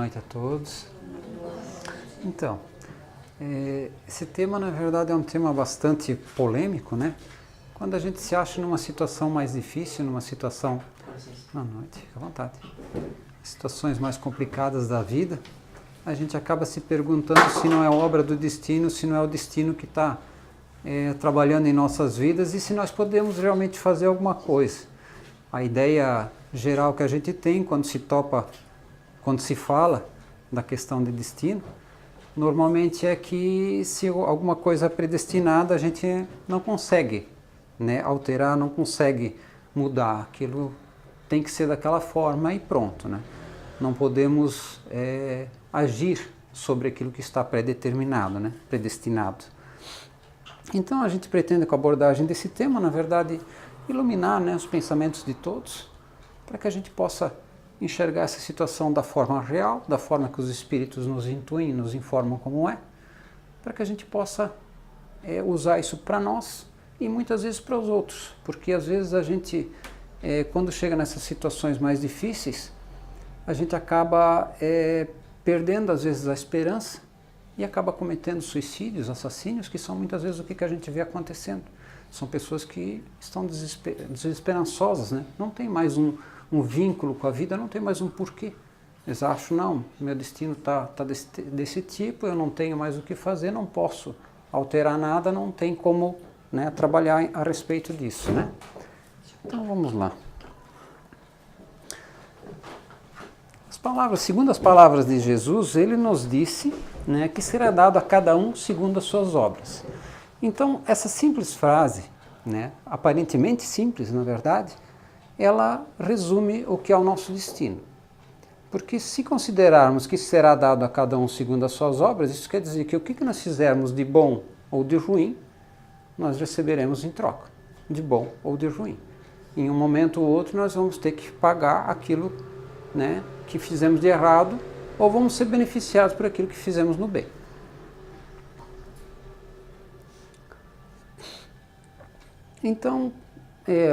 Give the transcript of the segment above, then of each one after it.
noite a todos. Então, esse tema na verdade é um tema bastante polêmico, né? Quando a gente se acha numa situação mais difícil, numa situação... Boa noite, fica à vontade. Situações mais complicadas da vida, a gente acaba se perguntando se não é obra do destino, se não é o destino que está trabalhando em nossas vidas e se nós podemos realmente fazer alguma coisa. A ideia geral que a gente tem quando se fala da questão de destino, normalmente é que se alguma coisa é predestinada, a gente não consegue, né, alterar, não consegue mudar. Aquilo tem que ser daquela forma e pronto, né? Não podemos agir sobre aquilo que está predeterminado, né, predestinado. Então a gente pretende, com a abordagem desse tema, na verdade, iluminar, né, os pensamentos de todos, para que a gente possa enxergar essa situação da forma real, da forma que os espíritos nos intuem, nos informam como é, para que a gente possa usar isso para nós e muitas vezes para os outros, porque às vezes a gente, quando chega nessas situações mais difíceis, a gente acaba perdendo às vezes a esperança e acaba cometendo suicídios, assassínios, que são muitas vezes o que a gente vê acontecendo. São pessoas que estão desesperançosas, né? Não tem mais um vínculo com a vida, não tem mais um porquê. Eles acham, não, meu destino está desse tipo, eu não tenho mais o que fazer, não posso alterar nada, não tem como, né, trabalhar a respeito disso, né? Então vamos lá. Segundo as palavras de Jesus, ele nos disse, né, que será dado a cada um segundo as suas obras. Então, essa simples frase, né, aparentemente simples, na verdade, ela resume o que é o nosso destino. Porque se considerarmos que será dado a cada um segundo as suas obras, isso quer dizer que o que nós fizermos de bom ou de ruim, nós receberemos em troca, de bom ou de ruim. Em um momento ou outro, nós vamos ter que pagar aquilo, né, que fizemos de errado, ou vamos ser beneficiados por aquilo que fizemos no bem. Então,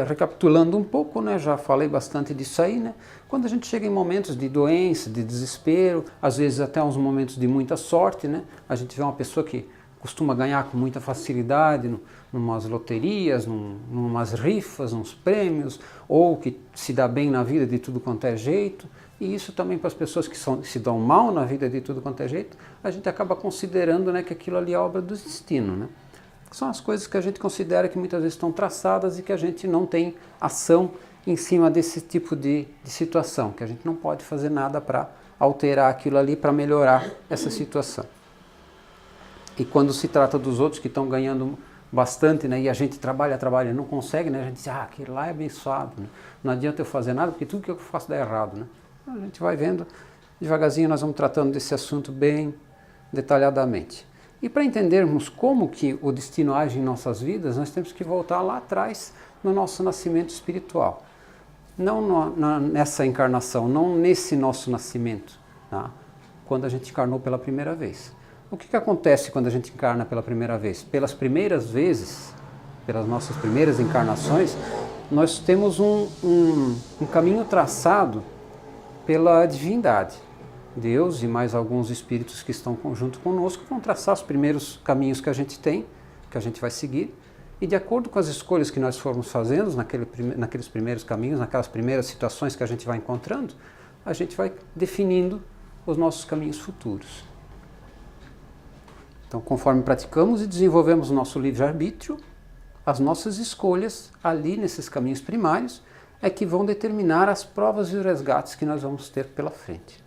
recapitulando um pouco, né, já falei bastante disso aí, né, quando a gente chega em momentos de doença, de desespero, às vezes até uns momentos de muita sorte, né, a gente vê uma pessoa que costuma ganhar com muita facilidade numas loterias, numas rifas, nos prêmios, ou que se dá bem na vida de tudo quanto é jeito, e isso também para as pessoas que se dão mal na vida de tudo quanto é jeito, a gente acaba considerando, né, que aquilo ali é obra do destino, né? São as coisas que a gente considera que muitas vezes estão traçadas e que a gente não tem ação em cima desse tipo de situação, que a gente não pode fazer nada para alterar aquilo ali, para melhorar essa situação. E quando se trata dos outros que estão ganhando bastante, né, e a gente trabalha e não consegue, né, a gente diz, aquele lá é abençoado, né? Não adianta eu fazer nada porque tudo que eu faço dá errado, né? A gente vai vendo, devagarzinho nós vamos tratando desse assunto bem detalhadamente. E para entendermos como que o destino age em nossas vidas, nós temos que voltar lá atrás no nosso nascimento espiritual. Não nessa encarnação, não nesse nosso nascimento, tá? Quando a gente encarnou pela primeira vez. O que acontece quando a gente encarna pela primeira vez? Pelas primeiras vezes, pelas nossas primeiras encarnações, nós temos um caminho traçado pela divindade. Deus e mais alguns espíritos que estão junto conosco vão traçar os primeiros caminhos que a gente tem, que a gente vai seguir, e de acordo com as escolhas que nós formos fazendo naqueles primeiros caminhos, naquelas primeiras situações que a gente vai encontrando, a gente vai definindo os nossos caminhos futuros. Então, conforme praticamos e desenvolvemos o nosso livre-arbítrio, as nossas escolhas ali nesses caminhos primários é que vão determinar as provas e os resgates que nós vamos ter pela frente.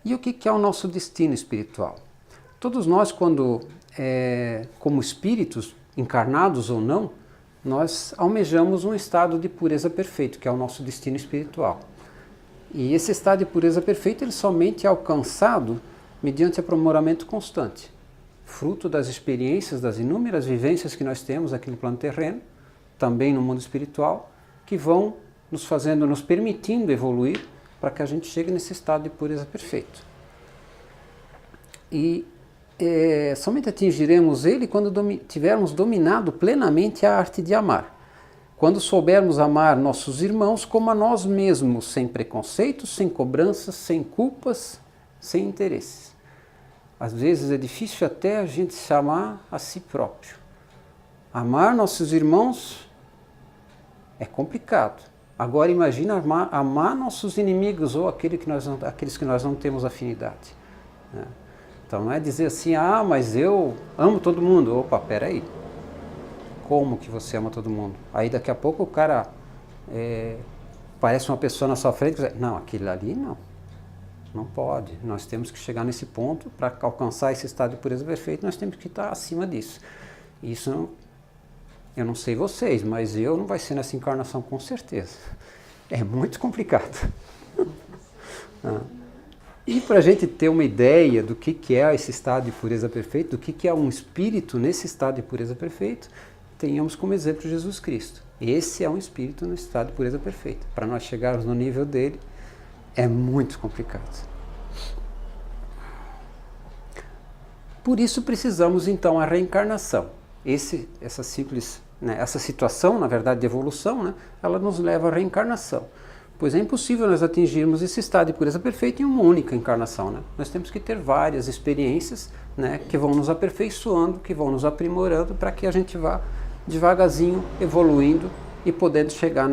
E o que é o nosso destino espiritual? Todos nós, quando, como espíritos, encarnados ou não, nós almejamos um estado de pureza perfeito, que é o nosso destino espiritual. E esse estado de pureza perfeita, ele somente é alcançado mediante aprimoramento constante, fruto das experiências, das inúmeras vivências que nós temos aqui no plano terreno, também no mundo espiritual, que vão nos permitindo evoluir para que a gente chegue nesse estado de pureza perfeito. E somente atingiremos ele quando tivermos dominado plenamente a arte de amar. quando soubermos amar nossos irmãos como a nós mesmos, sem preconceitos, sem cobranças, sem culpas, sem interesses. Às vezes é difícil até a gente se amar a si próprio. Amar nossos irmãos é complicado. Agora imagina amar nossos inimigos ou aqueles que nós não temos afinidade. Né? Então não é dizer assim, mas eu amo todo mundo. Opa, peraí. Como que você ama todo mundo? Aí daqui a pouco o cara parece uma pessoa na sua frente e diz, não, aquele ali não. Não pode. Nós temos que chegar nesse ponto para alcançar esse estado de pureza perfeita, nós temos que estar acima disso. Isso eu não sei vocês, mas eu não vai ser nessa encarnação com certeza. É muito complicado. E para a gente ter uma ideia do que é esse estado de pureza perfeita, do que é um espírito nesse estado de pureza perfeita, tenhamos como exemplo Jesus Cristo. Esse é um espírito no estado de pureza perfeita. Para nós chegarmos no nível dele, é muito complicado. Por isso precisamos então a reencarnação. Essa simples, né, essa situação, na verdade, de evolução, né, ela nos leva à reencarnação. Pois é impossível nós atingirmos esse estado de pureza perfeita em uma única encarnação. Né? Nós temos que ter várias experiências, né, que vão nos aperfeiçoando, que vão nos aprimorando, para que a gente vá devagarzinho evoluindo e podendo chegar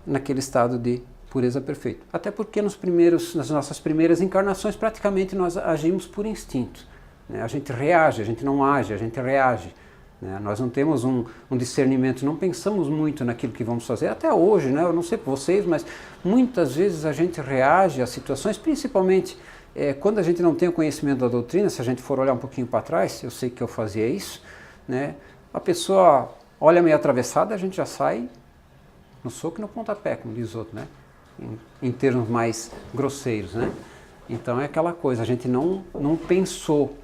naquele estado de pureza perfeita. Até porque nas nossas primeiras encarnações praticamente nós agimos por instinto. Né? A gente reage, a gente não age, a gente reage. Né? Nós não temos um discernimento, não pensamos muito naquilo que vamos fazer. Até hoje, né? Eu não sei por vocês, mas muitas vezes a gente reage a situações, principalmente quando a gente não tem o conhecimento da doutrina. Se a gente for olhar um pouquinho para trás, eu sei que eu fazia isso, né? A pessoa olha meio atravessada, a gente já sai no soco e no pontapé, como diz o outro, né? Em termos mais grosseiros, né? Então é aquela coisa, a gente não pensou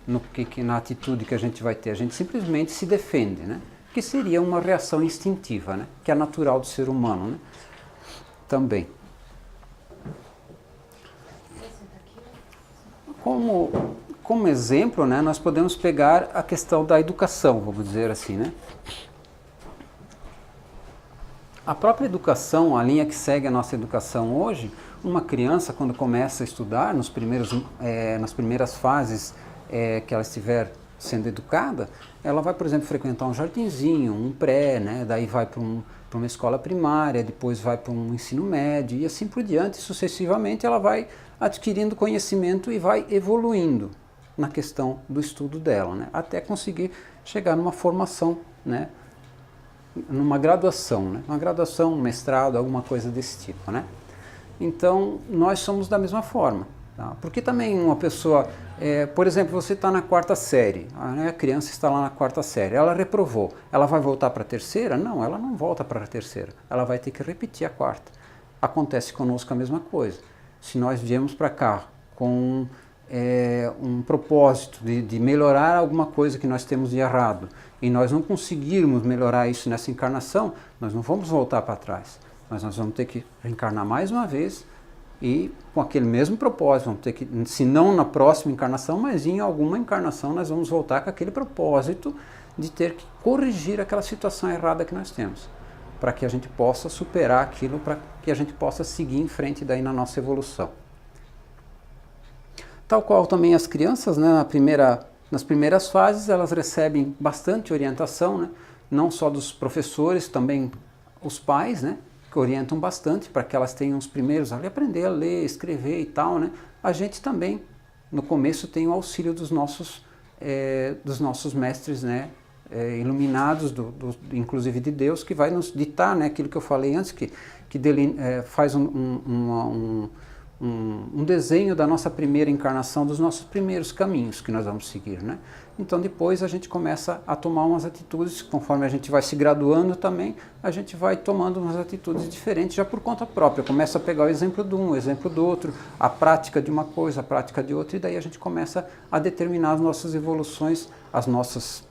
na atitude que a gente vai ter, a gente simplesmente se defende, né? Que seria uma reação instintiva, né? Que é natural do ser humano, né? Também. Como exemplo, né, nós podemos pegar a questão da educação, vamos dizer assim, né? A própria educação, a linha que segue a nossa educação hoje, uma criança quando começa a estudar, nas primeiras fases que ela estiver sendo educada, ela vai, por exemplo, frequentar um jardinzinho, um pré, né? Daí vai para uma escola primária, depois vai para um ensino médio e assim por diante, sucessivamente ela vai adquirindo conhecimento e vai evoluindo na questão do estudo dela, né? Até conseguir chegar numa formação, né? Numa graduação, né? Uma graduação, um mestrado, alguma coisa desse tipo, né? Então, nós somos da mesma forma. Tá? Porque também uma pessoa, por exemplo, você está na quarta série, a criança está lá na quarta série, ela reprovou, ela vai voltar para a terceira? Não, ela não volta para a terceira, ela vai ter que repetir a quarta. Acontece conosco a mesma coisa. Se nós viemos para cá com um propósito de melhorar alguma coisa que nós temos de errado e nós não conseguirmos melhorar isso nessa encarnação, nós não vamos voltar para trás. Mas nós vamos ter que reencarnar mais uma vez e com aquele mesmo propósito, vamos ter que, se não na próxima encarnação, mas em alguma encarnação nós vamos voltar com aquele propósito de ter que corrigir aquela situação errada que nós temos, para que a gente possa superar aquilo, para que a gente possa seguir em frente daí na nossa evolução. Tal qual também as crianças, né, nas primeiras fases, elas recebem bastante orientação, né, não só dos professores, também os pais, né, que orientam bastante para que elas tenham os primeiros a aprender a ler, escrever e tal, né. A gente também, no começo, tem o auxílio dos nossos mestres, né, iluminados, inclusive de Deus, que vai nos ditar, né, aquilo que eu falei antes, que faz um desenho da nossa primeira encarnação, dos nossos primeiros caminhos que nós vamos seguir, né? Então depois a gente começa a tomar umas atitudes, conforme a gente vai se graduando também, a gente vai tomando umas atitudes diferentes já por conta própria, começa a pegar o exemplo de um, o exemplo do outro, a prática de uma coisa, a prática de outra, e daí a gente começa a determinar as nossas evoluções, as nossas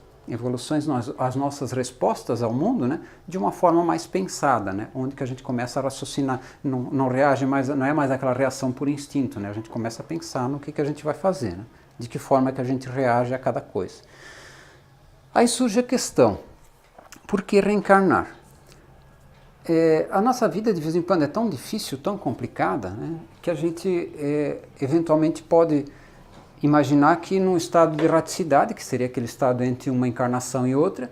respostas ao mundo, né, de uma forma mais pensada, né, onde que a gente começa a raciocinar, não reage mais, não é mais aquela reação por instinto, né, a gente começa a pensar no que a gente vai fazer, né, de que forma que a gente reage a cada coisa. Aí surge a questão, por que reencarnar? a nossa vida de vez em quando é tão difícil, tão complicada, né, que a gente eventualmente pode imaginar que num estado de erraticidade, que seria aquele estado entre uma encarnação e outra,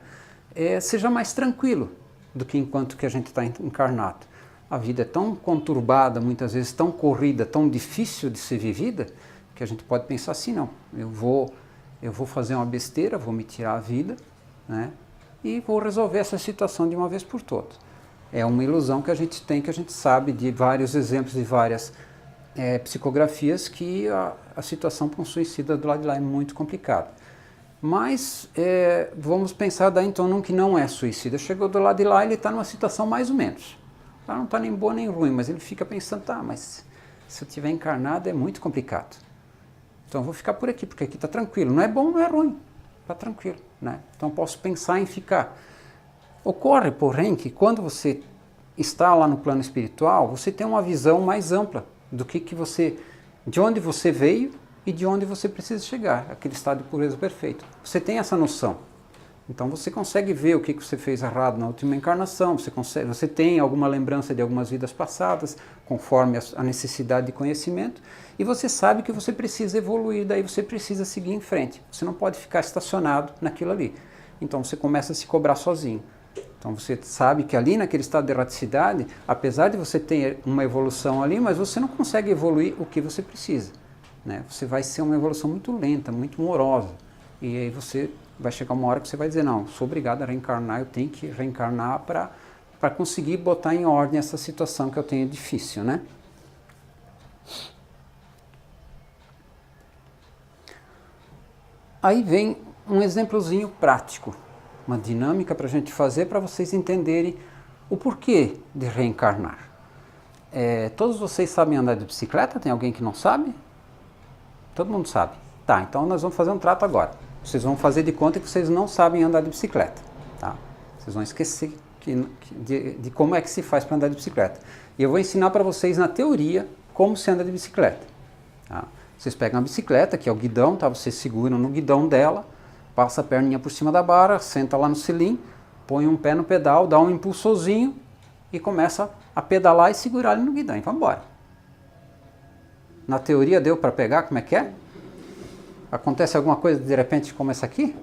seja mais tranquilo do que enquanto que a gente está encarnado. A vida é tão conturbada, muitas vezes tão corrida, tão difícil de ser vivida, que a gente pode pensar assim, não, eu vou fazer uma besteira, vou me tirar a vida, né, e vou resolver essa situação de uma vez por todas. É uma ilusão que a gente tem, que a gente sabe de vários exemplos, de várias psicografias, que a situação para um suicida do lado de lá é muito complicada. Mas vamos pensar daí então num que não é suicida. Chegou do lado de lá, ele está numa situação mais ou menos. Ela não está nem boa nem ruim, mas ele fica pensando, tá, mas se eu estiver encarnado é muito complicado. Então eu vou ficar por aqui, porque aqui está tranquilo. Não é bom, não é ruim, está tranquilo, né? Então eu posso pensar em ficar. Ocorre, porém, que quando você está lá no plano espiritual, você tem uma visão mais ampla do que você, de onde você veio e de onde você precisa chegar, aquele estado de pureza perfeito. Você tem essa noção. Então você consegue ver o que você fez errado na última encarnação, você tem alguma lembrança de algumas vidas passadas, conforme a necessidade de conhecimento, e você sabe que você precisa evoluir, daí você precisa seguir em frente. Você não pode ficar estacionado naquilo ali. Então você começa a se cobrar sozinho. Então você sabe que ali naquele estado de erraticidade, apesar de você ter uma evolução ali, mas você não consegue evoluir o que você precisa, né? Você vai ser uma evolução muito lenta, muito morosa. E aí você vai chegar uma hora que você vai dizer, não, sou obrigado a reencarnar, eu tenho que reencarnar para conseguir botar em ordem essa situação que eu tenho difícil, né? Aí vem um exemplozinho prático, uma dinâmica para a gente fazer para vocês entenderem o porquê de reencarnar. Todos vocês sabem andar de bicicleta? Tem alguém que não sabe? Todo mundo sabe. Tá, então nós vamos fazer um trato agora. Vocês vão fazer de conta que vocês não sabem andar de bicicleta. Tá? Vocês vão esquecer de como é que se faz para andar de bicicleta. E eu vou ensinar para vocês na teoria como se anda de bicicleta. Tá? Vocês pegam a bicicleta, que é o guidão, tá? Vocês seguram no guidão dela, passa a perninha por cima da barra, senta lá no selim, põe um pé no pedal, dá um impulsorzinho e começa a pedalar e segurar ali no guidão e vai embora. Na teoria deu para pegar como é que é? Acontece alguma coisa de repente como essa aqui?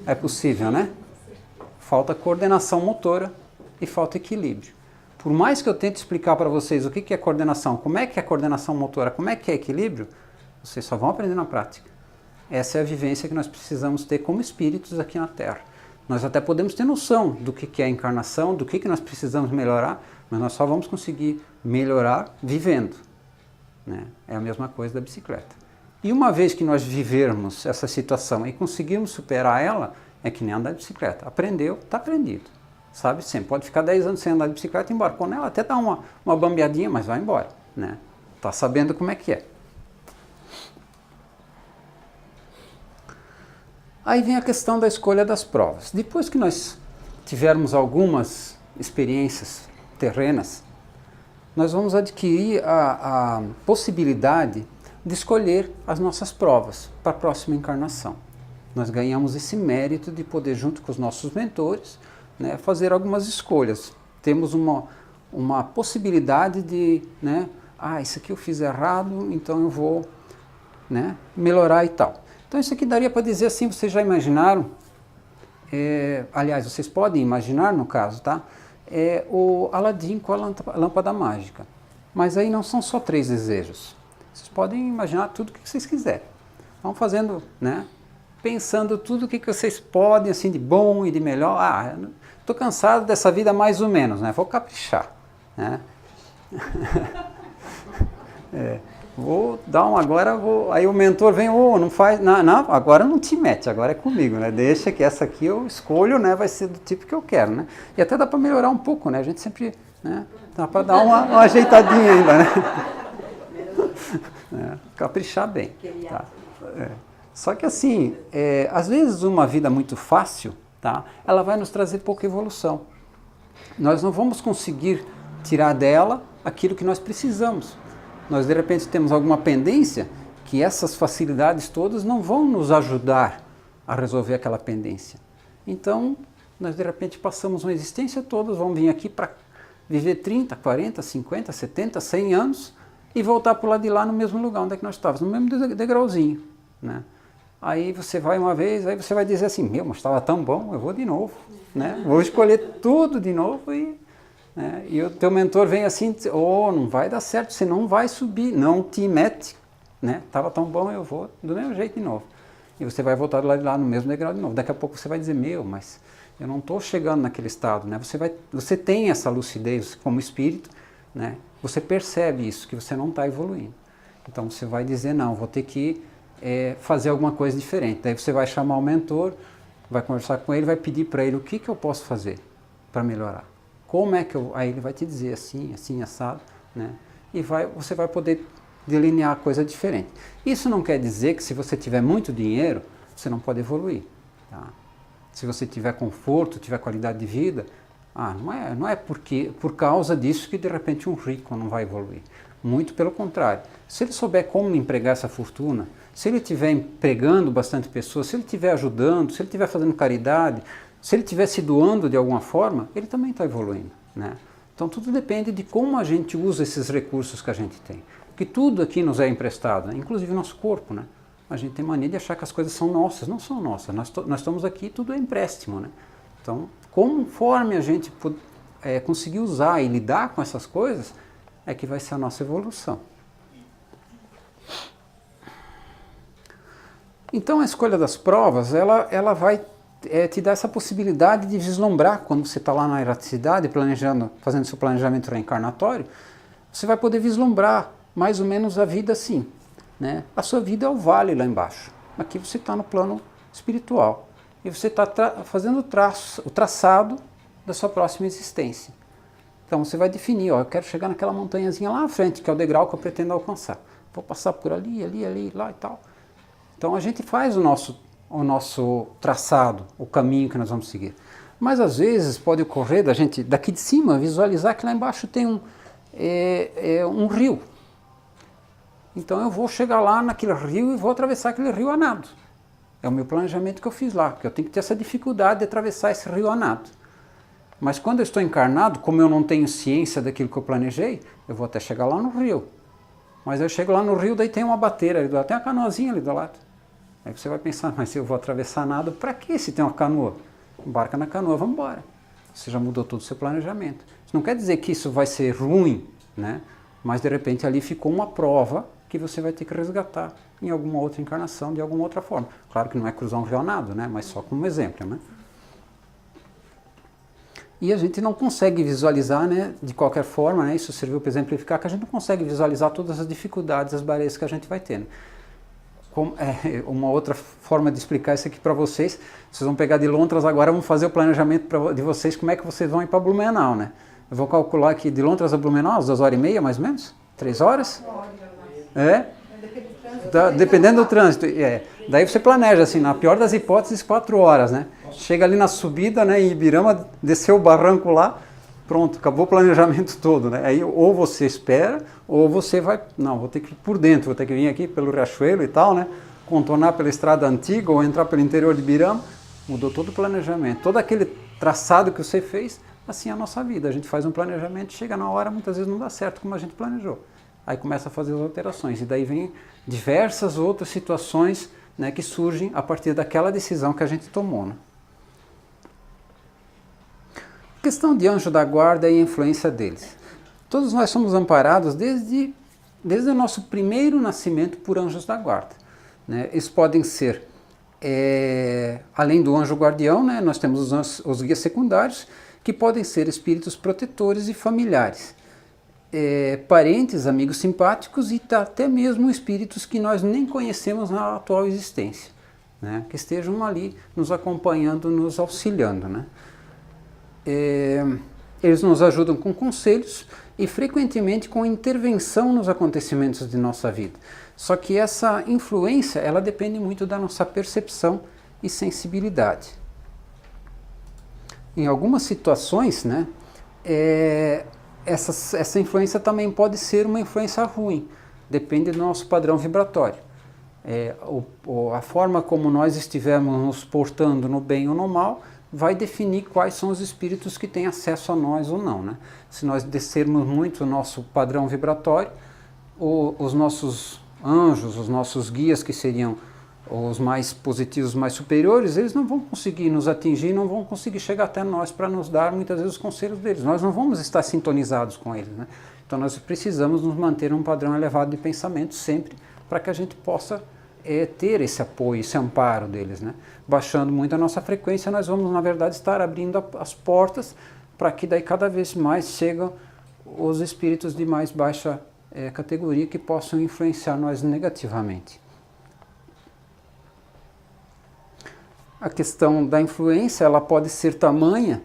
É possível, né? Falta coordenação motora e falta equilíbrio. Por mais que eu tente explicar para vocês o que é coordenação, como é que é coordenação motora, como é que é equilíbrio, vocês só vão aprender na prática. Essa é a vivência que nós precisamos ter como espíritos aqui na Terra. Nós até podemos ter noção do que é a encarnação, do que nós precisamos melhorar, mas nós só vamos conseguir melhorar vivendo, né? É a mesma coisa da bicicleta. E uma vez que nós vivermos essa situação e conseguirmos superar ela, é que nem andar de bicicleta. Aprendeu, está aprendido. Sabe sempre. Pode ficar 10 anos sem andar de bicicleta e ir embora. Quando ela até dá uma bambeadinha, mas vai embora, né? Está sabendo como é que é. Aí vem a questão da escolha das provas. Depois que nós tivermos algumas experiências terrenas, nós vamos adquirir a possibilidade de escolher as nossas provas para a próxima encarnação. Nós ganhamos esse mérito de poder, junto com os nossos mentores, né, fazer algumas escolhas. Temos uma possibilidade de, né, isso aqui eu fiz errado, então eu vou, né, melhorar e tal. Então isso aqui daria para dizer assim, vocês já imaginaram, aliás, vocês podem imaginar no caso, tá? O Aladim com a lâmpada mágica. Mas aí não são só 3 desejos. Vocês podem imaginar tudo o que vocês quiserem. Vão fazendo, né? Pensando tudo o que vocês podem, assim, de bom e de melhor. Estou cansado dessa vida mais ou menos, né? Vou caprichar, né? Vou dar agora, aí o mentor vem, não faz, não, agora não te mete, agora é comigo, né? Deixa que essa aqui eu escolho, né? Vai ser do tipo que eu quero, né? E até dá para melhorar um pouco, né? A gente sempre, né? Dá para dar uma ajeitadinha ainda, né? Caprichar bem. Tá? Só que assim, às vezes uma vida muito fácil, tá? Ela vai nos trazer pouca evolução. Nós não vamos conseguir tirar dela aquilo que nós precisamos. Nós de repente temos alguma pendência que essas facilidades todas não vão nos ajudar a resolver aquela pendência. Então, nós de repente passamos uma existência toda, vamos vir aqui para viver 30, 40, 50, 70, 100 anos e voltar para o lado de lá no mesmo lugar onde é que nós estávamos, no mesmo degrauzinho, né? Aí você vai uma vez, aí você vai dizer assim, mas estava tão bom, eu vou de novo, né? Vou escolher tudo de novo e o teu mentor vem assim, não vai dar certo, você não vai subir, não te mete, né? Estava tão bom, eu vou do mesmo jeito de novo. E você vai voltar do lado de lá no mesmo degrau de novo. Daqui a pouco você vai dizer, mas eu não estou chegando naquele estado, né? Você tem essa lucidez como espírito, né? Você percebe isso, que você não está evoluindo. Então você vai dizer, não, vou ter que fazer alguma coisa diferente. Daí você vai chamar o mentor, vai conversar com ele, vai pedir para ele o que eu posso fazer para melhorar. Como é que aí ele vai te dizer assim, assim, assado, né? E você vai poder delinear coisa diferente. Isso não quer dizer que se você tiver muito dinheiro, você não pode evoluir, tá? Se você tiver conforto, tiver qualidade de vida, não é por causa disso que de repente um rico não vai evoluir. Muito pelo contrário. Se ele souber como empregar essa fortuna, se ele estiver empregando bastante pessoas, se ele estiver ajudando, se ele estiver fazendo caridade, se ele estiver se doando de alguma forma, ele também está evoluindo, né? Então tudo depende de como a gente usa esses recursos que a gente tem. Porque tudo aqui nos é emprestado, né? Inclusive o nosso corpo, né? A gente tem mania de achar que as coisas são nossas, não são nossas. Nós estamos aqui, tudo é empréstimo, né? Então, conforme a gente conseguir usar e lidar com essas coisas, é que vai ser a nossa evolução. Então, a escolha das provas, ela vai te dar essa possibilidade de vislumbrar, quando você está lá na erraticidade, fazendo seu planejamento reencarnatório, você vai poder vislumbrar mais ou menos a vida assim, né? A sua vida é o vale lá embaixo. Aqui você está no plano espiritual. E você está fazendo o traçado da sua próxima existência. Então você vai definir, eu quero chegar naquela montanhazinha lá à frente, que é o degrau que eu pretendo alcançar. Vou passar por ali, lá e tal. Então a gente faz o nosso traçado, o caminho que nós vamos seguir. Mas às vezes pode ocorrer da gente, daqui de cima, visualizar que lá embaixo tem um rio. Então eu vou chegar lá naquele rio e vou atravessar aquele rio a nado. É o meu planejamento que eu fiz lá, porque eu tenho que ter essa dificuldade de atravessar esse rio a nado. Mas quando eu estou encarnado, como eu não tenho ciência daquilo que eu planejei, eu vou até chegar lá no rio. Mas eu chego lá no rio, daí tem uma bateira ali do lado, tem uma canoazinha ali do lado. Aí você vai pensar, mas se eu vou atravessar nada, para que se tem uma canoa? Embarca na canoa, vamos embora. Você já mudou todo o seu planejamento. Isso não quer dizer que isso vai ser ruim, né? Mas de repente ali ficou uma prova que você vai ter que resgatar em alguma outra encarnação, de alguma outra forma. Claro que não é cruzar um rio a nado, né? Mas só como exemplo, né? E a gente não consegue visualizar, né, de qualquer forma, né, isso serviu para exemplificar, que a gente não consegue visualizar todas as dificuldades, as barreiras que a gente vai tendo. Uma outra forma de explicar isso aqui para vocês vão pegar de Lontras agora, vão fazer o planejamento de vocês, como é que vocês vão ir para Blumenau, né? Eu vou calcular aqui de Lontras a Blumenau, 2h30 mais ou menos? 3 horas? Dependendo do trânsito. Daí você planeja, assim, na pior das hipóteses, 4 horas, né? Chega ali na subida, né, em Ibirama, desceu o barranco lá, pronto, acabou o planejamento todo, né? Aí ou você espera, ou você vai, não, vou ter que ir por dentro, vou ter que vir aqui pelo Riachuelo e tal, né? Contornar pela estrada antiga ou entrar pelo interior de Ibirama, mudou todo o planejamento. Todo aquele traçado que você fez, assim é a nossa vida. A gente faz um planejamento, chega na hora, muitas vezes não dá certo como a gente planejou. Aí começa a fazer as alterações, e daí vem diversas outras situações, né, que surgem a partir daquela decisão que a gente tomou, né? Questão de anjo da guarda e a influência deles. Todos nós somos amparados desde o nosso primeiro nascimento por anjos da guarda, né? Eles podem ser, além do anjo guardião, né, nós temos os guias secundários, que podem ser espíritos protetores e familiares, parentes, amigos simpáticos e até mesmo espíritos que nós nem conhecemos na atual existência, né, que estejam ali nos acompanhando, nos auxiliando, né? Eles nos ajudam com conselhos e frequentemente com intervenção nos acontecimentos de nossa vida. Só que essa influência, ela depende muito da nossa percepção e sensibilidade. Em algumas situações, né, essa influência também pode ser uma influência ruim, depende do nosso padrão vibratório. A forma como nós estivermos nos portando no bem ou no mal vai definir quais são os espíritos que têm acesso a nós ou não, né? Se nós descermos muito o nosso padrão vibratório, os nossos anjos, os nossos guias, que seriam os mais positivos, mais superiores, eles não vão conseguir nos atingir, não vão conseguir chegar até nós para nos dar muitas vezes os conselhos deles. Nós não vamos estar sintonizados com eles, né? Então nós precisamos nos manter um padrão elevado de pensamento sempre para que a gente possa ter esse apoio, esse amparo deles, né? Baixando muito a nossa frequência, nós vamos na verdade estar abrindo as portas para que daí cada vez mais chegam os espíritos de mais baixa categoria que possam influenciar nós negativamente. A questão da influência, ela pode ser tamanha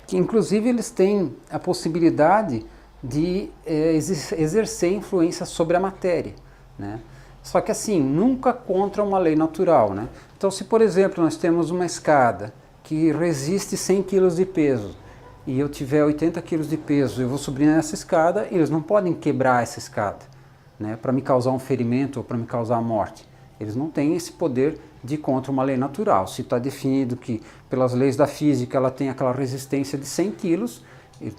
que inclusive eles têm a possibilidade de exercer influência sobre a matéria, né? Só que assim, nunca contra uma lei natural, né? Então se por exemplo nós temos uma escada que resiste 100 kg de peso e eu tiver 80 kg de peso, eu vou subir nessa escada, eles não podem quebrar essa escada, né, para me causar um ferimento ou para me causar a morte. Eles não têm esse poder de ir contra uma lei natural. Se está definido que pelas leis da física ela tem aquela resistência de 100 kg,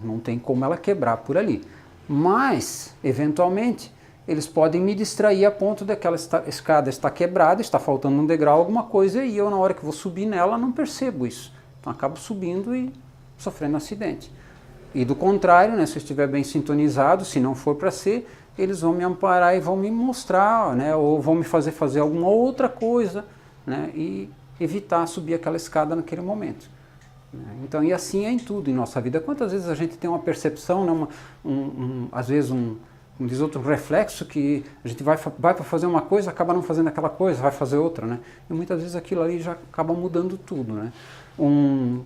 não tem como ela quebrar por ali. Mas, eventualmente, eles podem me distrair a ponto daquela escada estar quebrada, está faltando um degrau, alguma coisa, e eu na hora que vou subir nela não percebo isso. Então acabo subindo e sofrendo acidente. E do contrário, né, se eu estiver bem sintonizado, se não for para ser, eles vão me amparar e vão me mostrar, né, ou vão me fazer alguma outra coisa, né, e evitar subir aquela escada naquele momento. Então, e assim é em tudo em nossa vida. Quantas vezes a gente tem uma percepção, né, às vezes como diz outro, reflexo, que a gente vai para fazer uma coisa, acaba não fazendo aquela coisa, vai fazer outra, né? E muitas vezes aquilo ali já acaba mudando tudo, né? Eu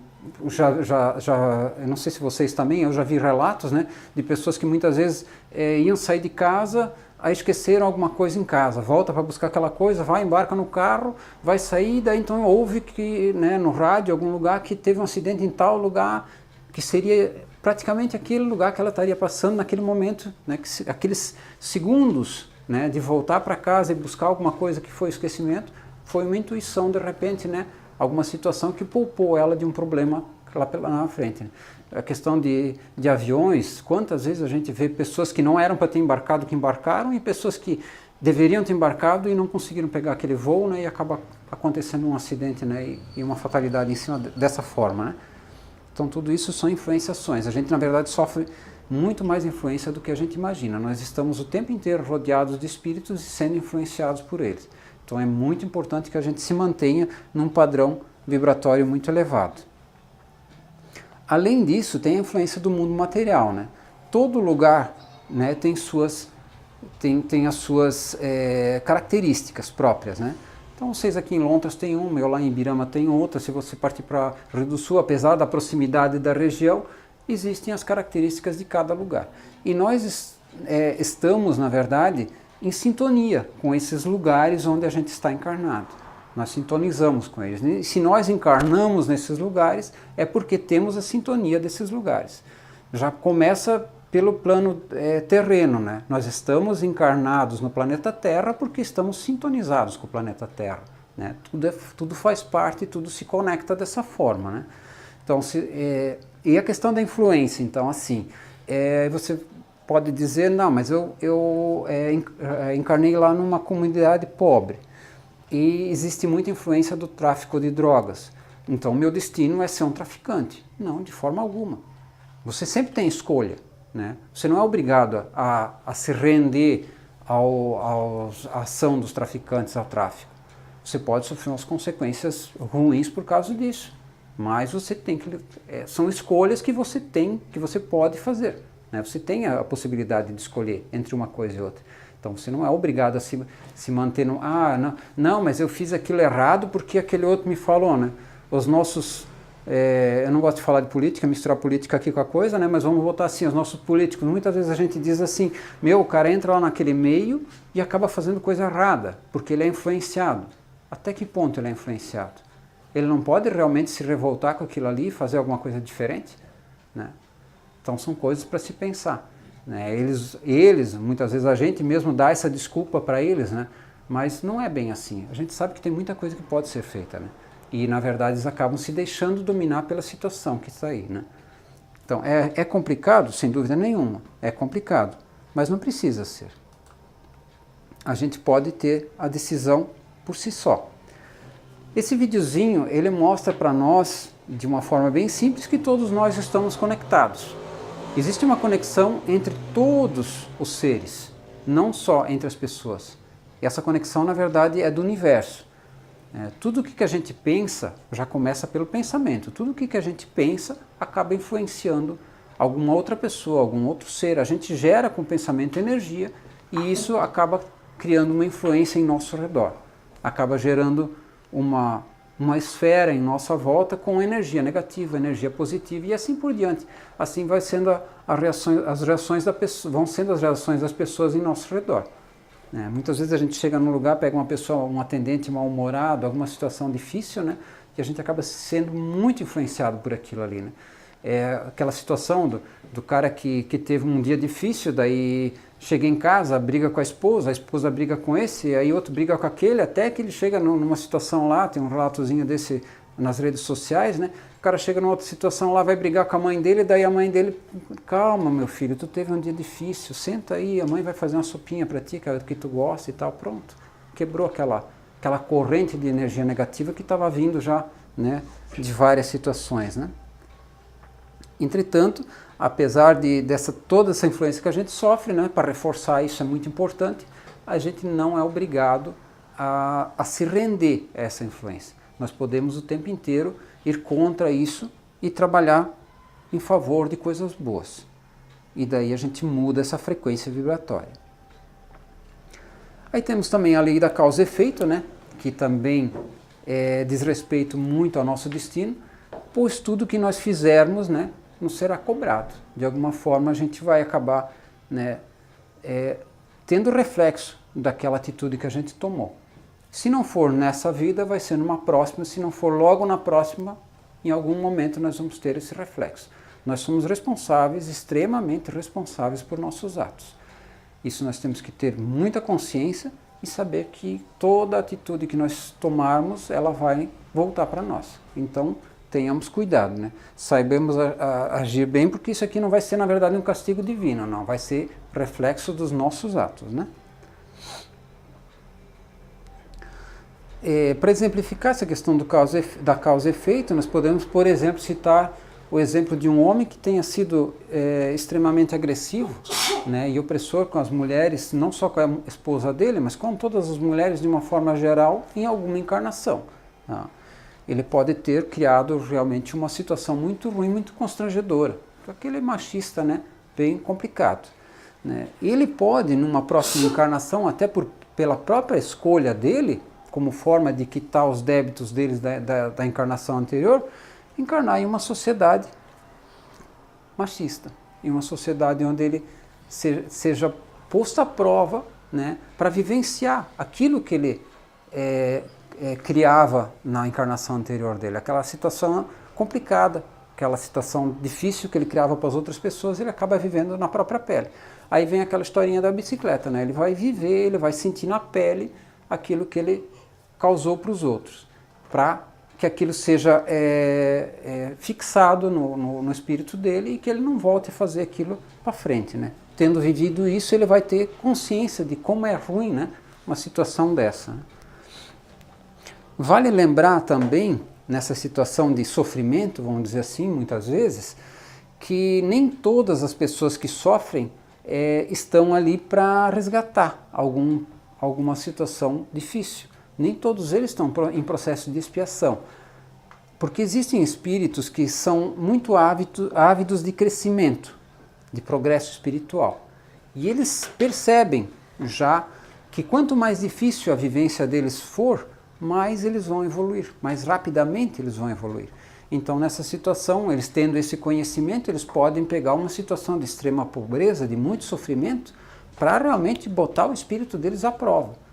não sei se vocês também, eu já vi relatos, né, de pessoas que muitas vezes iam sair de casa, aí esqueceram alguma coisa em casa, volta para buscar aquela coisa, vai, embarca no carro, vai sair, daí então ouve que, né, no rádio, algum lugar, que teve um acidente em tal lugar, que seria praticamente aquele lugar que ela estaria passando naquele momento, né, aqueles segundos, né, de voltar para casa e buscar alguma coisa que foi esquecimento, foi uma intuição de repente, né, alguma situação que poupou ela de um problema lá na frente. A questão de aviões, quantas vezes a gente vê pessoas que não eram para ter embarcado que embarcaram e pessoas que deveriam ter embarcado e não conseguiram pegar aquele voo, né, e acaba acontecendo um acidente, né, e uma fatalidade em cima dessa forma, né? Então tudo isso são influenciações. A gente na verdade sofre muito mais influência do que a gente imagina. Nós estamos o tempo inteiro rodeados de espíritos e sendo influenciados por eles. Então é muito importante que a gente se mantenha num padrão vibratório muito elevado. Além disso, tem a influência do mundo material, né? Todo lugar, né, tem as suas características próprias, né? Então vocês aqui em Londres têm uma, eu lá em Ibirama tenho outra. Se você partir para o Rio do Sul, apesar da proximidade da região, existem as características de cada lugar. E nós estamos, na verdade, em sintonia com esses lugares onde a gente está encarnado. Nós sintonizamos com eles. E se nós encarnamos nesses lugares, é porque temos a sintonia desses lugares. Já começa pelo plano terreno, né? Nós estamos encarnados no planeta Terra porque estamos sintonizados com o planeta Terra, né? Tudo faz parte, tudo se conecta dessa forma, né? Então, e a questão da influência, então, assim, você pode dizer, não, mas eu encarnei lá numa comunidade pobre e existe muita influência do tráfico de drogas, então meu destino é ser um traficante. Não, de forma alguma. Você sempre tem escolha, né? Você não é obrigado a se render à ação dos traficantes, ao tráfico. Você pode sofrer umas consequências ruins por causa disso, mas você tem que... são escolhas que você tem, que você pode fazer, né? Você tem a possibilidade de escolher entre uma coisa e outra. Então você não é obrigado a se manter no... Ah, não, mas eu fiz aquilo errado porque aquele outro me falou, né? Os nossos... eu não gosto de falar de política, misturar política aqui com a coisa, né? Mas vamos voltar assim, os nossos políticos, muitas vezes a gente diz assim, o cara entra lá naquele meio e acaba fazendo coisa errada, porque ele é influenciado. Até que ponto ele é influenciado? Ele não pode realmente se revoltar com aquilo ali e fazer alguma coisa diferente, né? Então são coisas para se pensar, né? Eles, muitas vezes a gente mesmo dá essa desculpa para eles, né? Mas não é bem assim. A gente sabe que tem muita coisa que pode ser feita, né? E, na verdade, eles acabam se deixando dominar pela situação que está aí, né? Então, é complicado? Sem dúvida nenhuma, é complicado, mas não precisa ser. A gente pode ter a decisão por si só. Esse videozinho, ele mostra para nós, de uma forma bem simples, que todos nós estamos conectados. Existe uma conexão entre todos os seres, não só entre as pessoas. E essa conexão, na verdade, é do universo. Tudo o que a gente pensa já começa pelo pensamento. Tudo o que a gente pensa acaba influenciando alguma outra pessoa, algum outro ser. A gente gera com o pensamento energia e isso acaba criando uma influência em nosso redor. Acaba gerando uma esfera em nossa volta com energia negativa, energia positiva e assim por diante. Assim vai sendo as reações da pessoa, vão sendo as reações das pessoas em nosso redor. Muitas vezes a gente chega num lugar, pega uma pessoa, um atendente mal-humorado, alguma situação difícil, né? E a gente acaba sendo muito influenciado por aquilo ali, né? Aquela situação do cara que teve um dia difícil, daí chega em casa, briga com a esposa briga com esse, aí outro briga com aquele, até que ele chega numa situação lá, tem um relatozinho desse nas redes sociais, né? O cara chega numa outra situação lá, vai brigar com a mãe dele, daí a mãe dele, calma meu filho, tu teve um dia difícil, senta aí, a mãe vai fazer uma sopinha para ti, que tu gosta e tal, pronto. Quebrou aquela corrente de energia negativa que estava vindo já, né, de várias situações, né? Entretanto, apesar de toda essa influência que a gente sofre, né, para reforçar isso é muito importante, a gente não é obrigado a se render a essa influência. Nós podemos o tempo inteiro ir contra isso e trabalhar em favor de coisas boas. E daí a gente muda essa frequência vibratória. Aí temos também a lei da causa e efeito, né, que também diz respeito muito ao nosso destino, pois tudo que nós fizermos, né, nos será cobrado. De alguma forma a gente vai acabar, né, tendo reflexo daquela atitude que a gente tomou. Se não for nessa vida, vai ser numa próxima. Se não for logo na próxima, em algum momento nós vamos ter esse reflexo. Nós somos responsáveis, extremamente responsáveis por nossos atos. Isso nós temos que ter muita consciência e saber que toda atitude que nós tomarmos, ela vai voltar para nós. Então, tenhamos cuidado, né? Saibamos agir bem, porque isso aqui não vai ser, na verdade, um castigo divino, não. Vai ser reflexo dos nossos atos, né? Para exemplificar essa questão da causa e efeito, nós podemos, por exemplo, citar o exemplo de um homem que tenha sido extremamente agressivo, né, e opressor com as mulheres, não só com a esposa dele, mas com todas as mulheres de uma forma geral, em alguma encarnação. Tá? Ele pode ter criado realmente uma situação muito ruim, muito constrangedora. Aquele machista, né, bem complicado. Né? Ele pode, numa próxima encarnação, até pela própria escolha dele, como forma de quitar os débitos deles da encarnação anterior, encarnar em uma sociedade machista, em uma sociedade onde ele seja posto à prova, né, para vivenciar aquilo que ele criava na encarnação anterior dele, aquela situação complicada, aquela situação difícil que ele criava para as outras pessoas, ele acaba vivendo na própria pele. Aí vem aquela historinha da bicicleta, né? Ele vai viver, ele vai sentir na pele aquilo que ele causou para os outros, para que aquilo seja fixado no espírito dele e que ele não volte a fazer aquilo para frente, né? Tendo vivido isso, ele vai ter consciência de como é ruim, né, uma situação dessa. Né? Vale lembrar também, nessa situação de sofrimento, vamos dizer assim, muitas vezes, que nem todas as pessoas que sofrem estão ali para resgatar alguma situação difícil. Nem todos eles estão em processo de expiação. Porque existem espíritos que são muito ávidos de crescimento, de progresso espiritual. E eles percebem já que quanto mais difícil a vivência deles for, mais eles vão evoluir, mais rapidamente eles vão evoluir. Então, nessa situação, eles tendo esse conhecimento, eles podem pegar uma situação de extrema pobreza, de muito sofrimento, para realmente botar o espírito deles à prova.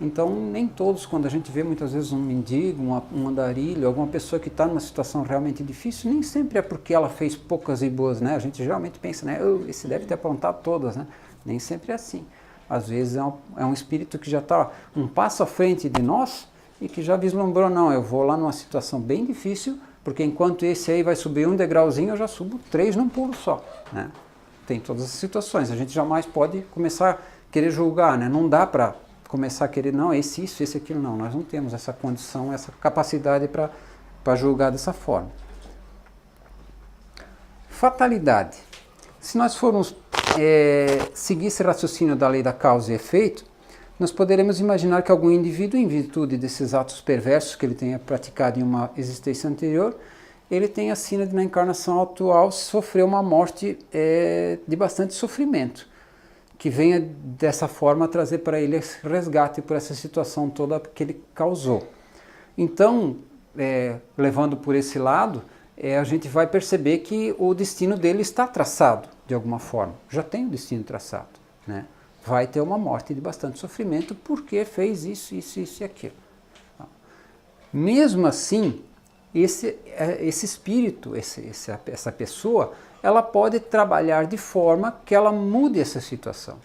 Então, nem todos, quando a gente vê muitas vezes um mendigo, um andarilho, alguma pessoa que está numa situação realmente difícil, nem sempre é porque ela fez poucas e boas, né? A gente geralmente pensa, né? Esse deve ter aprontado todas, né? Nem sempre é assim. Às vezes é um espírito que já está um passo à frente de nós e que já vislumbrou, não, eu vou lá numa situação bem difícil, porque enquanto esse aí vai subir um degrauzinho, eu já subo 3 num pulo só, né? Tem todas as situações, a gente jamais pode começar a querer julgar, né? Não dá para começar a querer, não, esse isso, esse aquilo, não. Nós não temos essa condição, essa capacidade para julgar dessa forma. Fatalidade. Se nós formos seguir esse raciocínio da lei da causa e efeito, nós poderemos imaginar que algum indivíduo, em virtude desses atos perversos que ele tenha praticado em uma existência anterior, ele tenha sido na encarnação atual sofreu uma morte de bastante sofrimento, que venha dessa forma trazer para ele esse resgate por essa situação toda que ele causou. Então, levando por esse lado, a gente vai perceber que o destino dele está traçado de alguma forma, já tem o destino traçado, né? Vai ter uma morte de bastante sofrimento porque fez isso, isso, isso e aquilo. Mesmo assim, esse espírito, essa pessoa, ela pode trabalhar de forma que ela mude essa situação,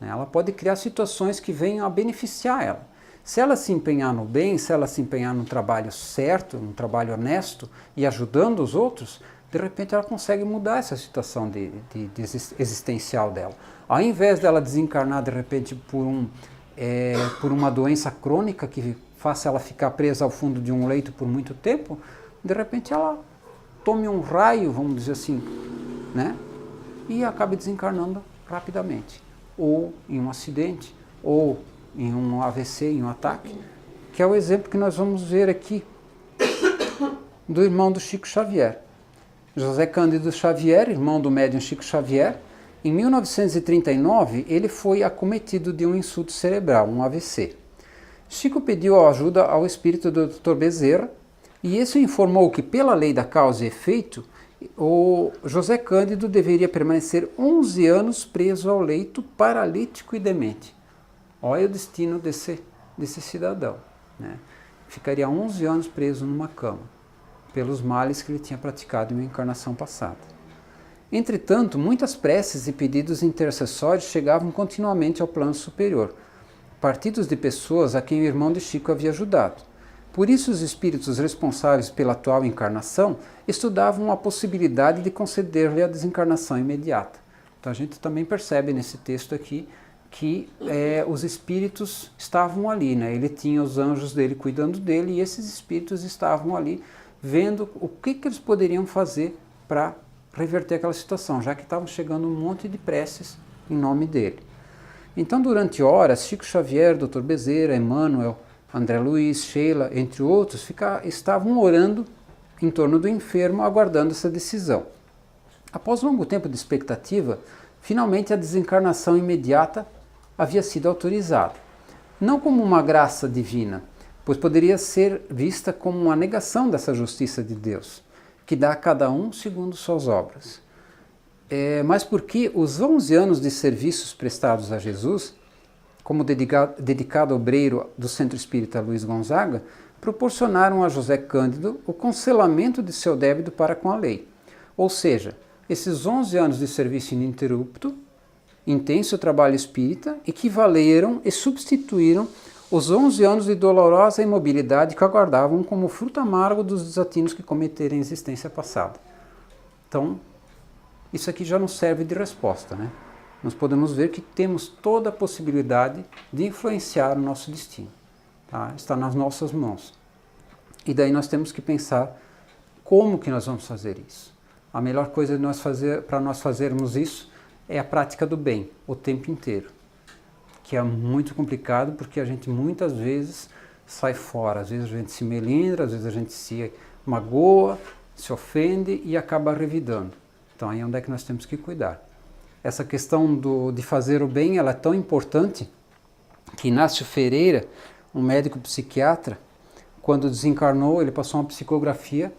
né? Ela pode criar situações que venham a beneficiar ela. Se ela se empenhar no bem, se ela se empenhar num trabalho certo, num trabalho honesto e ajudando os outros, de repente ela consegue mudar essa situação de existencial dela. Ao invés dela desencarnar de repente por uma doença crônica que faça ela ficar presa ao fundo de um leito por muito tempo, de repente ela tome um raio, vamos dizer assim, né? E acabe desencarnando rapidamente. Ou em um acidente, ou em um AVC, em um ataque, que é o exemplo que nós vamos ver aqui do irmão do Chico Xavier. José Cândido Xavier, irmão do médium Chico Xavier, em 1939 ele foi acometido de um insulto cerebral, um AVC. Chico pediu ajuda ao espírito do Dr. Bezerra e esse informou que, pela lei da causa e efeito, o José Cândido deveria permanecer 11 anos preso ao leito, paralítico e demente. Olha o destino desse cidadão, né? Ficaria 11 anos preso numa cama, pelos males que ele tinha praticado em uma encarnação passada. Entretanto, muitas preces e pedidos intercessórios chegavam continuamente ao plano superior, partidos de pessoas a quem o irmão de Chico havia ajudado. Por isso, os espíritos responsáveis pela atual encarnação estudavam a possibilidade de conceder-lhe a desencarnação imediata. Então a gente também percebe nesse texto aqui que os espíritos estavam ali, né? Ele tinha os anjos dele cuidando dele e esses espíritos estavam ali vendo o que eles poderiam fazer para reverter aquela situação, já que estavam chegando um monte de preces em nome dele. Então, durante horas, Chico Xavier, Dr. Bezerra, Emmanuel, André Luiz, Sheila, entre outros, estavam orando em torno do enfermo, aguardando essa decisão. Após longo tempo de expectativa, finalmente a desencarnação imediata havia sido autorizada. Não como uma graça divina, pois poderia ser vista como uma negação dessa justiça de Deus, que dá a cada um segundo suas obras. Mas porque os 11 anos de serviços prestados a Jesus, como dedicado obreiro do Centro Espírita Luiz Gonzaga, proporcionaram a José Cândido o cancelamento de seu débito para com a lei. Ou seja, esses 11 anos de serviço ininterrupto, intenso trabalho espírita, equivaleram e substituíram os 11 anos de dolorosa imobilidade que aguardavam como fruto amargo dos desatinos que cometeram em existência passada. Então, isso aqui já nos serve de resposta, né? Nós podemos ver que temos toda a possibilidade de influenciar o nosso destino, tá? Está nas nossas mãos. E daí nós temos que pensar como que nós vamos fazer isso. A melhor coisa para nós fazermos isso é a prática do bem, o tempo inteiro. Que é muito complicado porque a gente muitas vezes sai fora, às vezes a gente se melindra, às vezes a gente se magoa, se ofende e acaba revidando. Então aí é onde é que nós temos que cuidar. Essa questão de fazer o bem, ela é tão importante que Inácio Ferreira, um médico psiquiatra, quando desencarnou, ele passou uma psicografia,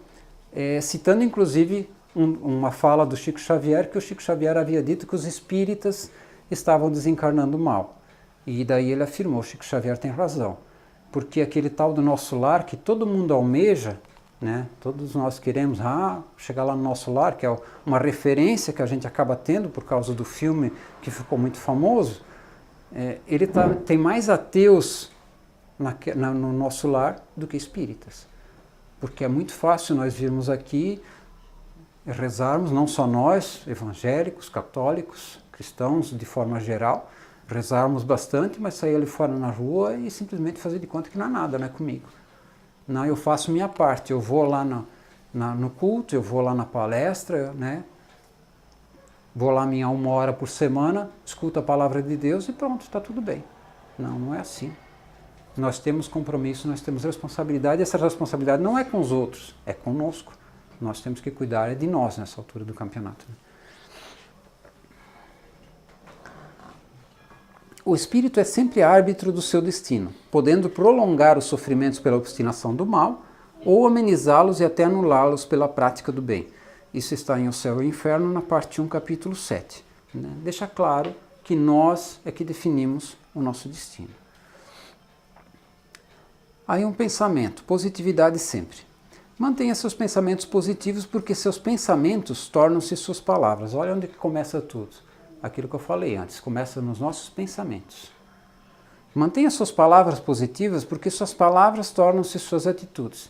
citando inclusive uma fala do Chico Xavier, que o Chico Xavier havia dito que os espíritas estavam desencarnando mal. E daí ele afirmou, o Chico Xavier tem razão, porque aquele tal do nosso lar que todo mundo almeja, né? Todos nós queremos chegar lá no nosso lar, que é uma referência que a gente acaba tendo por causa do filme que ficou muito famoso. Tem mais ateus no nosso lar do que espíritas. Porque é muito fácil nós virmos aqui e rezarmos, não só nós, evangélicos, católicos, cristãos de forma geral, rezarmos bastante, mas sair ali fora na rua e simplesmente fazer de conta que não há nada, né, comigo. Não, eu faço minha parte, eu vou lá no culto, eu vou lá na palestra, né? Vou lá minha 1 hora por semana, escuto a palavra de Deus e pronto, está tudo bem. Não, não é assim. Nós temos compromisso, nós temos responsabilidade, e essa responsabilidade não é com os outros, é conosco. Nós temos que cuidar de nós nessa altura do campeonato. O espírito é sempre árbitro do seu destino, podendo prolongar os sofrimentos pela obstinação do mal, ou amenizá-los e até anulá-los pela prática do bem. Isso está em O Céu e o Inferno, na parte 1, capítulo 7. Né? Deixa claro que nós é que definimos o nosso destino. Aí um pensamento, positividade sempre. Mantenha seus pensamentos positivos, porque seus pensamentos tornam-se suas palavras. Olha onde que começa tudo. Aquilo que eu falei antes, começa nos nossos pensamentos. Mantenha suas palavras positivas, porque suas palavras tornam-se suas atitudes.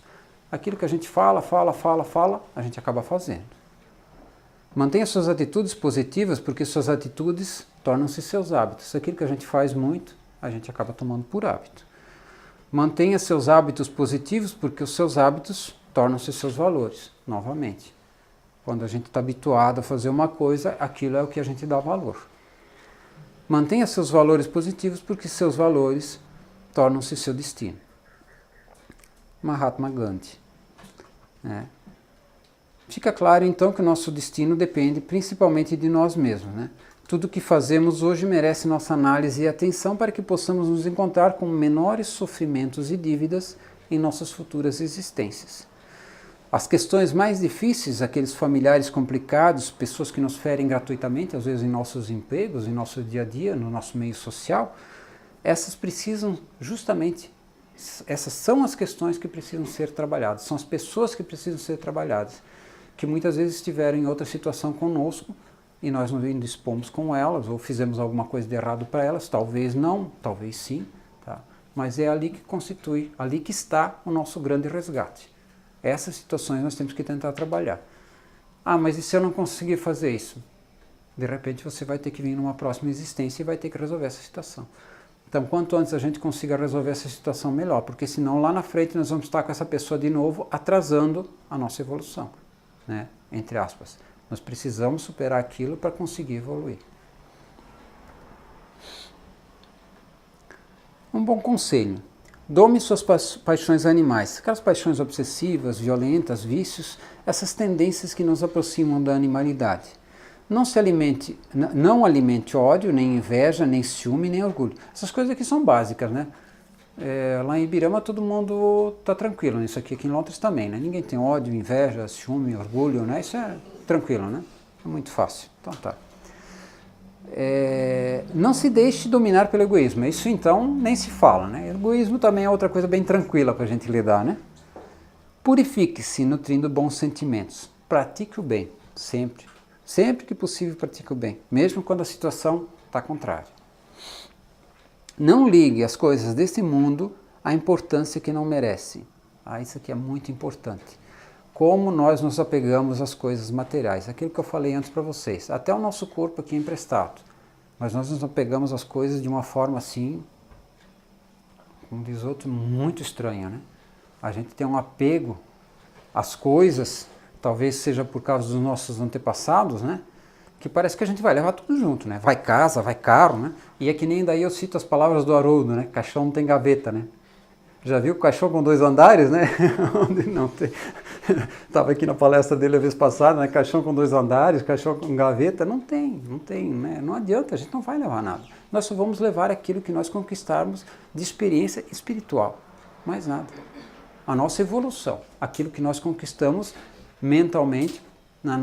Aquilo que a gente fala, a gente acaba fazendo. Mantenha suas atitudes positivas, porque suas atitudes tornam-se seus hábitos. Aquilo que a gente faz muito, a gente acaba tomando por hábito. Mantenha seus hábitos positivos, porque os seus hábitos tornam-se seus valores. Novamente, quando a gente está habituado a fazer uma coisa, aquilo é o que a gente dá valor. Mantenha seus valores positivos, porque seus valores tornam-se seu destino. Mahatma Gandhi. Fica claro então que o nosso destino depende principalmente de nós mesmos. Né? Tudo o que fazemos hoje merece nossa análise e atenção para que possamos nos encontrar com menores sofrimentos e dívidas em nossas futuras existências. As questões mais difíceis, aqueles familiares complicados, pessoas que nos ferem gratuitamente, às vezes em nossos empregos, em nosso dia a dia, no nosso meio social, essas precisam justamente, essas são as questões que precisam ser trabalhadas, são as pessoas que precisam ser trabalhadas, que muitas vezes estiveram em outra situação conosco e nós nos indispomos com elas ou fizemos alguma coisa de errado para elas, talvez não, talvez sim, tá? Mas é ali que constitui, ali que está o nosso grande resgate. Essas situações nós temos que tentar trabalhar. Ah, mas e se eu não conseguir fazer isso? De repente você vai ter que vir numa próxima existência e vai ter que resolver essa situação. Então, quanto antes a gente consiga resolver essa situação, melhor, porque senão lá na frente nós vamos estar com essa pessoa de novo, atrasando a nossa evolução, né? Entre aspas. Nós precisamos superar aquilo para conseguir evoluir. Um bom conselho. Dome suas paixões animais, aquelas paixões obsessivas, violentas, vícios, essas tendências que nos aproximam da animalidade. Não alimente ódio, nem inveja, nem ciúme, nem orgulho. Essas coisas aqui são básicas, né? Lá em Ibirama todo mundo está tranquilo nisso aqui em Londres também, né? Ninguém tem ódio, inveja, ciúme, orgulho, né? Isso é tranquilo, né? É muito fácil. Então tá. Não se deixe dominar pelo egoísmo. Isso então nem se fala, né? Egoísmo também é outra coisa bem tranquila para a gente lidar, né? Purifique-se nutrindo bons sentimentos. Pratique o bem, sempre. Sempre que possível pratique o bem, mesmo quando a situação está contrária. Não ligue as coisas deste mundo à importância que não merecem. Isso aqui é muito importante. Como nós nos apegamos às coisas materiais. Aquilo que eu falei antes para vocês. Até o nosso corpo aqui é emprestado. Mas nós nos apegamos às coisas de uma forma assim, como diz outro, muito estranha, né? A gente tem um apego às coisas, talvez seja por causa dos nossos antepassados, né? Que parece que a gente vai levar tudo junto, né? Vai casa, vai carro, né? E é que nem daí eu cito as palavras do Haroldo, né? Caixão não tem gaveta, né? Já viu o caixão com 2 andares, né? Onde não tem. Estava aqui na palestra dele a vez passada, né? Caixão com 2 andares, caixão com gaveta. Não tem, né? Não adianta, a gente não vai levar nada. Nós só vamos levar aquilo que nós conquistarmos de experiência espiritual, mais nada. A nossa evolução, aquilo que nós conquistamos mentalmente a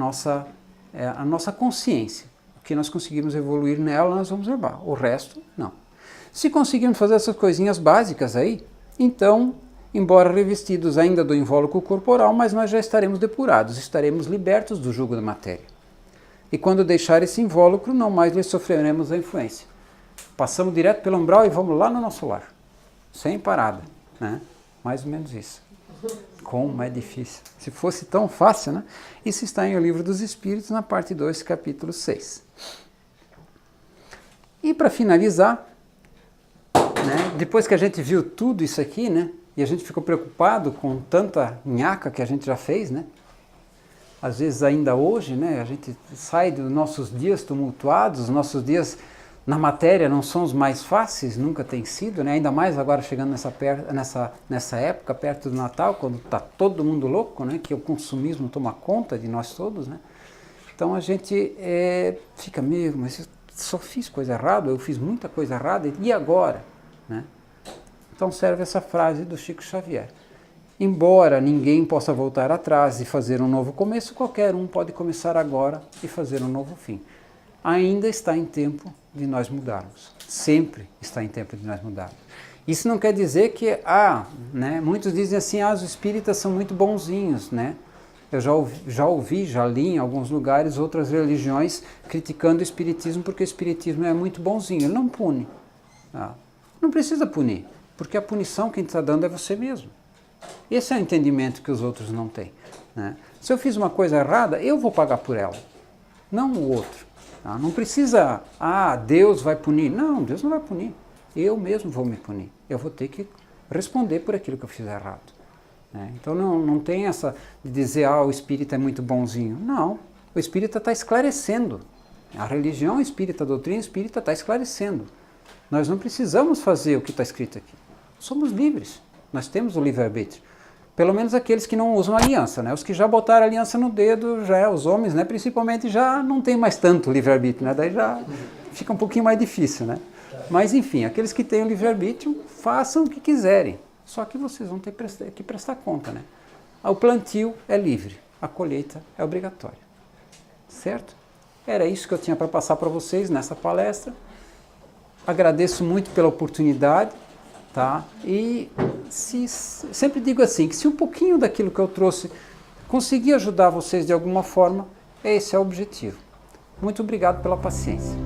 nossa consciência. O que nós conseguimos evoluir nela, nós vamos levar. O resto, não. Se conseguirmos fazer essas coisinhas básicas aí, então, embora revestidos ainda do invólucro corporal, mas nós já estaremos depurados, estaremos libertos do jugo da matéria. E quando deixar esse invólucro, não mais lhe sofreremos a influência. Passamos direto pelo umbral e vamos lá no nosso lar. sem parada, né? Mais ou menos isso. Como é difícil. Se fosse tão fácil, né? Isso está em O Livro dos Espíritos, na parte 2, capítulo 6. E para finalizar, né, depois que a gente viu tudo isso aqui, né, e a gente ficou preocupado com tanta nhaca que a gente já fez, né, às vezes ainda hoje, né, a gente sai dos nossos dias tumultuados, os nossos dias na matéria não são os mais fáceis, nunca tem sido, né, ainda mais agora chegando nessa época, perto do Natal, quando está todo mundo louco, né, que o consumismo toma conta de nós todos, né, então a gente fica meio, mas eu só fiz coisa errada, eu fiz muita coisa errada, e agora? Né? Então serve essa frase do Chico Xavier. Embora ninguém possa voltar atrás e fazer um novo começo, qualquer um pode começar agora e fazer um novo fim. Ainda está em tempo de nós mudarmos. Sempre está em tempo de nós mudarmos. Isso não quer dizer que, né, muitos dizem assim, os espíritas são muito bonzinhos, né? Eu já li em alguns lugares outras religiões criticando o espiritismo porque o espiritismo é muito bonzinho, ele não pune. Não precisa punir, porque a punição quem está dando é você mesmo. Esse é o entendimento que os outros não têm. Né? Se eu fiz uma coisa errada, eu vou pagar por ela, não o outro. Não precisa, Deus vai punir. Não, Deus não vai punir. Eu mesmo vou me punir. Eu vou ter que responder por aquilo que eu fiz errado. Então não tem essa de dizer, o espírita é muito bonzinho. Não, o espírita está esclarecendo. A religião espírita, a doutrina espírita está esclarecendo. Nós não precisamos fazer o que está escrito aqui. Somos livres, nós temos o livre-arbítrio. Pelo menos aqueles que não usam aliança, né? Os que já botaram aliança no dedo, os homens, né? Principalmente, já não tem mais tanto livre-arbítrio, né? Daí já fica um pouquinho mais difícil, né? Mas enfim, aqueles que têm o livre-arbítrio, façam o que quiserem. Só que vocês vão ter que prestar conta, né? O plantio é livre, a colheita é obrigatória. Certo? Era isso que eu tinha para passar para vocês nessa palestra. Agradeço muito pela oportunidade, tá? E sempre digo assim, que se um pouquinho daquilo que eu trouxe conseguir ajudar vocês de alguma forma, esse é o objetivo. Muito obrigado pela paciência.